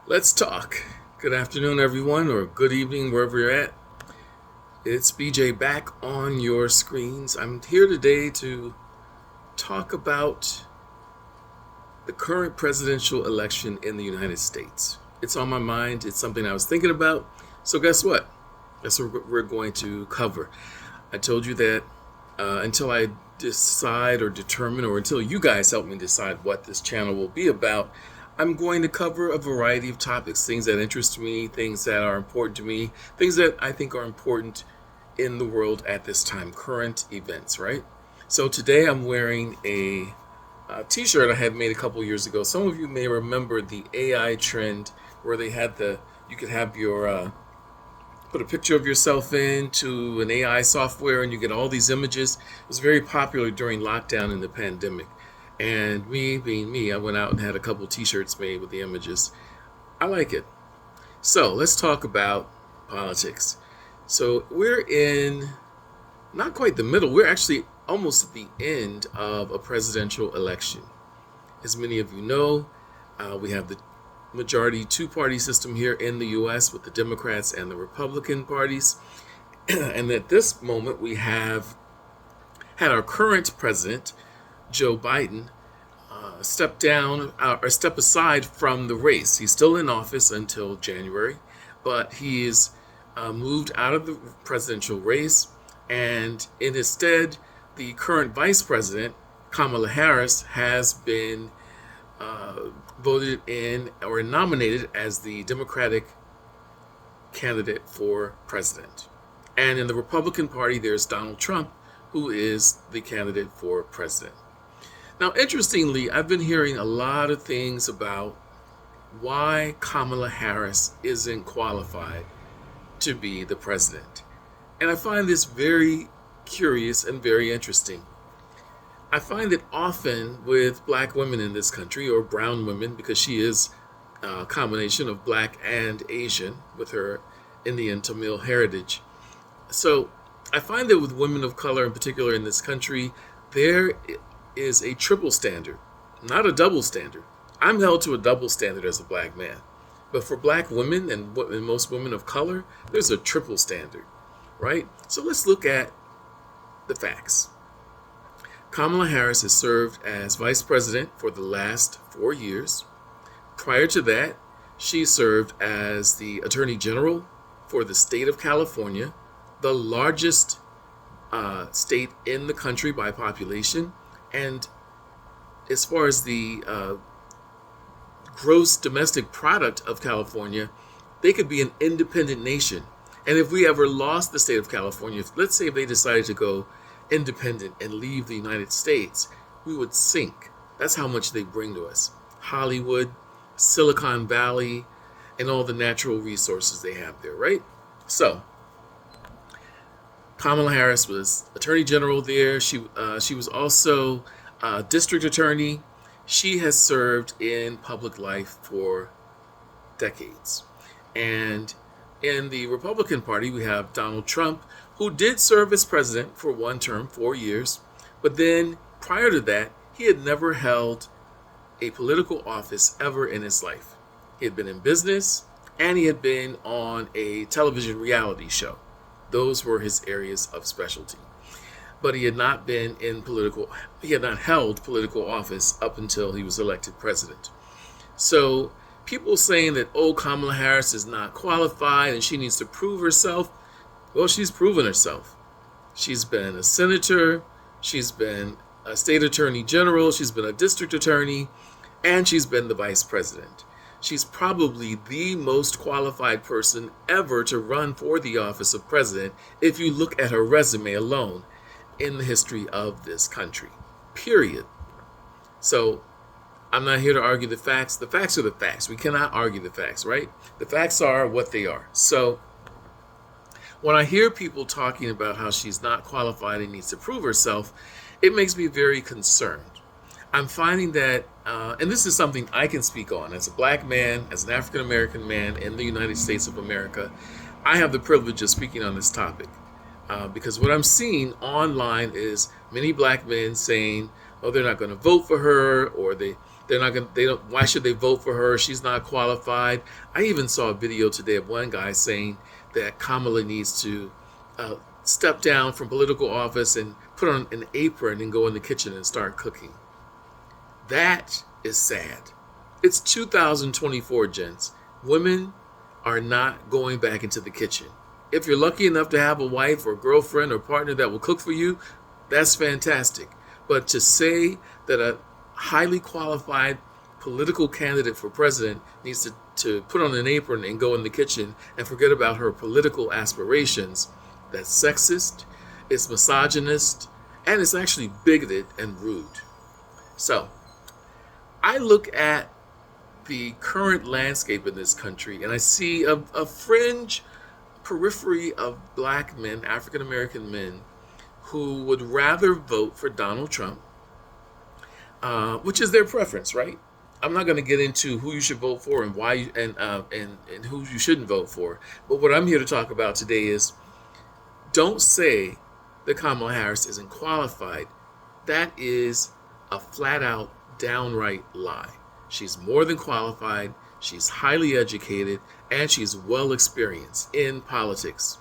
Let's talk. Good afternoon, everyone, or good evening, wherever you're at. It's BJ back on your screens. I'm here today to talk about the current presidential election in the United States. It's on my mind, it's something I was thinking about. So, guess what? That's what we're going to cover. I told you that until I decide or determine, or until you guys help me decide what this channel will be about, I'm going to cover a variety of topics, things that interest me, things that are important to me, things that I think are important in the world at this time, current events, right? So today I'm wearing a t-shirt I had made a couple years ago. Some of you may remember the AI trend where they had you could have your put a picture of yourself into an AI software and you get all these images. It was very popular during lockdown in the pandemic. And me being me, I went out and had a couple t-shirts made with the images. I like it. So let's talk about politics. So we're in not quite the middle, we're actually almost at the end of a presidential election. As many of you know, we have the majority two-party system here in the US with the Democrats and the Republican parties. And at this moment, we have had our current president, Joe Biden, step down or step aside from the race. He's still in office until January, but he's moved out of the presidential race. And in his stead, the current vice president, Kamala Harris, has been voted in or nominated as the Democratic candidate for president. And in the Republican Party, there's Donald Trump, who is the candidate for president. Now, interestingly, I've been hearing a lot of things about why Kamala Harris isn't qualified to be the president. And I find this very curious and very interesting. I find that often with black women in this country, or brown women, because she is a combination of black and Asian with her Indian Tamil heritage. So I find that with women of color in particular in this country, there is a triple standard, not a double standard. I'm held to a double standard as a black man. But for black women and most women of color, there's a triple standard, right? So let's look at the facts. Kamala Harris has served as vice president for the last 4 years. Prior to that, she served as the attorney general for the state of California, the largest state in the country by population. And as far as the gross domestic product of California, they could be an independent nation. And if we ever lost the state of California, let's say if they decided to go independent and leave the United States, we would sink. That's how much they bring to us. Hollywood, Silicon Valley, and all the natural resources they have there, right? So, Kamala Harris was Attorney General there. She was also District Attorney. She has served in public life for decades. And in the Republican Party, we have Donald Trump, who did serve as president for one term, 4 years. But then prior to that, he had never held a political office ever in his life. He had been in business and he had been on a television reality show. Those were his areas of specialty. But he had not held political office up until he was elected president. So people saying that, oh, Kamala Harris is not qualified and she needs to prove herself. Well, she's proven herself. She's been a senator, she's been a state attorney general, she's been a district attorney, and she's been the vice president. She's probably the most qualified person ever to run for the office of president if you look at her resume alone in the history of this country, period. So I'm not here to argue the facts. The facts are the facts. We cannot argue the facts, right? The facts are what they are. So when I hear people talking about how she's not qualified and needs to prove herself, it makes me very concerned. I'm finding that, and this is something I can speak on as a black man, as an African American man in the United States of America. I have the privilege of speaking on this topic because what I'm seeing online is many black men saying, oh, they're not going to vote for her, or They're not going. They don't. Why should they vote for her? She's not qualified. I even saw a video today of one guy saying that Kamala needs to step down from political office and put on an apron and go in the kitchen and start cooking. That is sad. It's 2024, gents. Women are not going back into the kitchen. If you're lucky enough to have a wife or girlfriend or partner that will cook for you, that's fantastic. But to say that a highly qualified political candidate for president needs to put on an apron and go in the kitchen and forget about her political aspirations, that's sexist, it's misogynist, and it's actually bigoted and rude. So, I look at the current landscape in this country and I see a fringe periphery of black men, African American men, who would rather vote for Donald Trump, which is their preference, right? I'm not going to get into who you should vote for and why you, and who you shouldn't vote for. But what I'm here to talk about today is, don't say that Kamala Harris isn't qualified. That is a flat out, downright lie. She's more than qualified, she's highly educated, and she's well experienced in politics,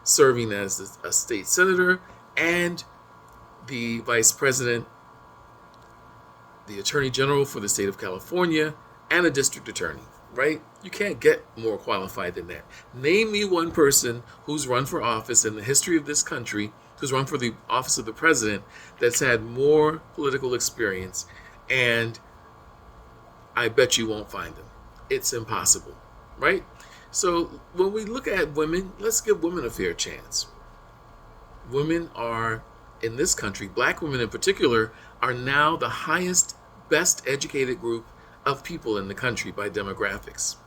serving as a state senator and the vice president, the attorney general for the state of California, and a district attorney, right? You can't get more qualified than that. Name me one person who's run for office in the history of this country, who's run for the office of the president, that's had more political experience, and I bet you won't find them. It's impossible, right? So when we look at women, let's give women a fair chance. Women are, in this country, black women in particular, are now the highest, best educated group of people in the country by demographics.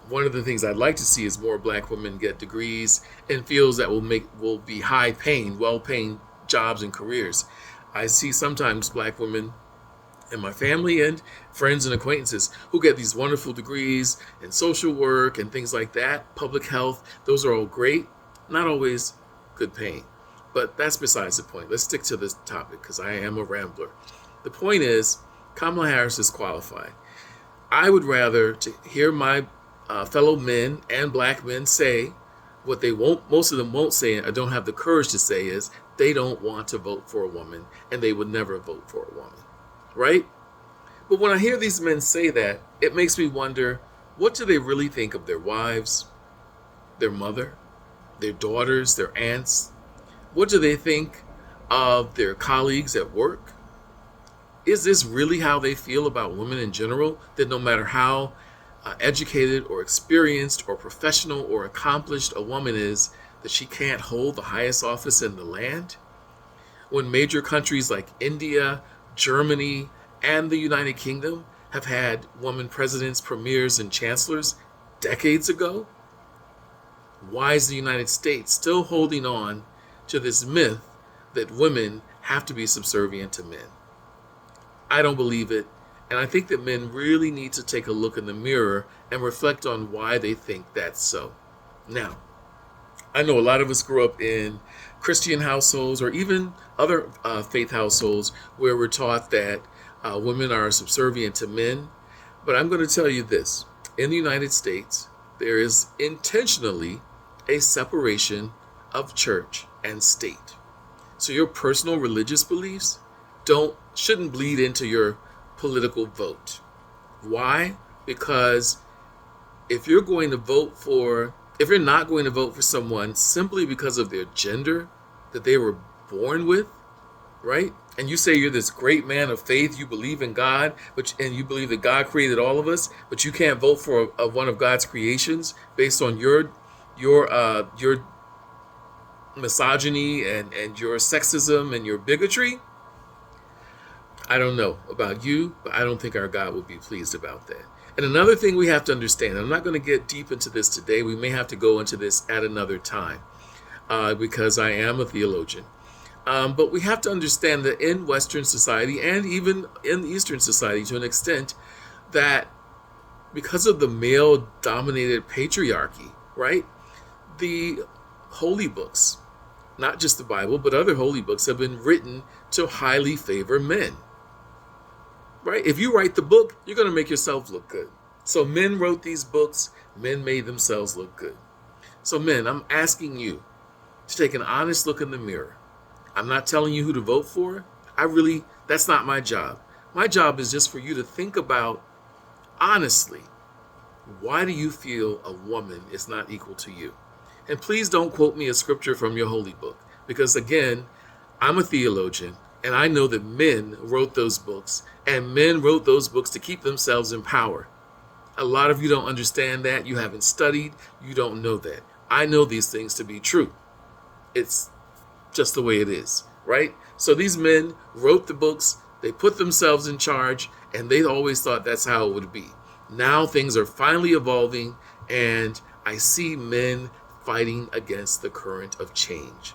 One of the things I'd like to see is more black women get degrees in fields that will be high paying, well paying jobs and careers. I see sometimes black women in my family and friends and acquaintances who get these wonderful degrees in social work and things like that, public health. Those are all great, not always good paying. But that's besides the point. Let's stick to this topic because I am a rambler. The point is, Kamala Harris is qualified. I would rather to hear my fellow men and black men say what they won't, most of them won't say, and I don't have the courage to say, is they don't want to vote for a woman and they would never vote for a woman. Right? But when I hear these men say that, it makes me wonder, what do they really think of their wives, their mother, their daughters, their aunts? What do they think of their colleagues at work? Is this really how they feel about women in general? That no matter how educated or experienced or professional or accomplished a woman is, that she can't hold the highest office in the land? When major countries like India, Germany, and the United Kingdom have had women presidents, premiers, and chancellors decades ago? Why is the United States still holding on to this myth that women have to be subservient to men? I don't believe it, and I think that men really need to take a look in the mirror and reflect on why they think that's so. Now, I know a lot of us grew up in Christian households or even other faith households where we're taught that women are subservient to men. But I'm going to tell you this. In the United States, there is intentionally a separation of church and state. So your personal religious beliefs shouldn't bleed into your political vote. Why? Because if you're not going to vote for someone simply because of their gender that they were born with, right? And you say you're this great man of faith, you believe in God, and you believe that God created all of us, but you can't vote for one of God's creations based on your misogyny and your sexism and your bigotry. I don't know about you, but I don't think our God would be pleased about that. And another thing we have to understand, I'm not going to get deep into this today. We may have to go into this at another time because I am a theologian. But we have to understand that in Western society and even in Eastern society to an extent, that because of the male-dominated patriarchy, right, the holy books, not just the Bible, but other holy books have been written to highly favor men. right? If you write the book, you're going to make yourself look good. So men wrote these books, men made themselves look good. So men, I'm asking you to take an honest look in the mirror. I'm not telling you who to vote for. That's not my job. My job is just for you to think about, honestly, why do you feel a woman is not equal to you? And please don't quote me a scripture from your holy book, because again, I'm a theologian and I know that men wrote those books, and men wrote those books to keep themselves in power. A lot of you don't understand that. You haven't studied. You don't know that. I know these things to be true. It's just the way it is, right? So these men wrote the books, they put themselves in charge, and they always thought that's how it would be. Now things are finally evolving, and I see men fighting against the current of change.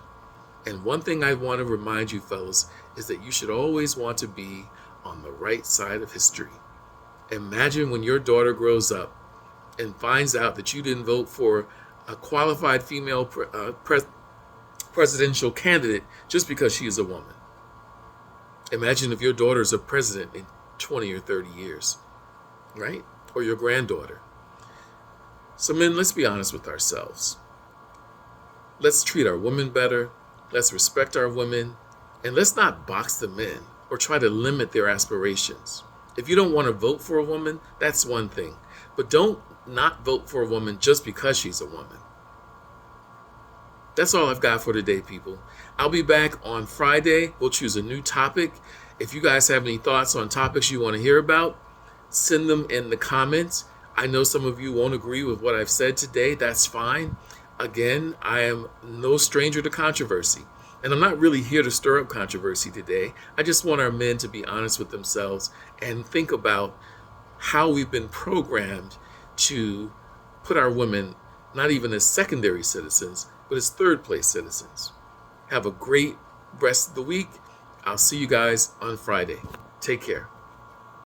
And one thing I want to remind you fellas is that you should always want to be on the right side of history. Imagine when your daughter grows up and finds out that you didn't vote for a qualified female presidential candidate just because she is a woman. Imagine if your daughter is a president in 20 or 30 years, right? Or your granddaughter. So men, let's be honest with ourselves. Let's treat our women better. Let's respect our women. And let's not box them in or try to limit their aspirations. If you don't want to vote for a woman, that's one thing. But don't not vote for a woman just because she's a woman. That's all I've got for today, people. I'll be back on Friday. We'll choose a new topic. If you guys have any thoughts on topics you want to hear about, send them in the comments. I know some of you won't agree with what I've said today. That's fine. Again, I am no stranger to controversy. And I'm not really here to stir up controversy today. I just want our men to be honest with themselves and think about how we've been programmed to put our women not even as secondary citizens, but as third place citizens. Have a great rest of the week. I'll see you guys on Friday. Take care.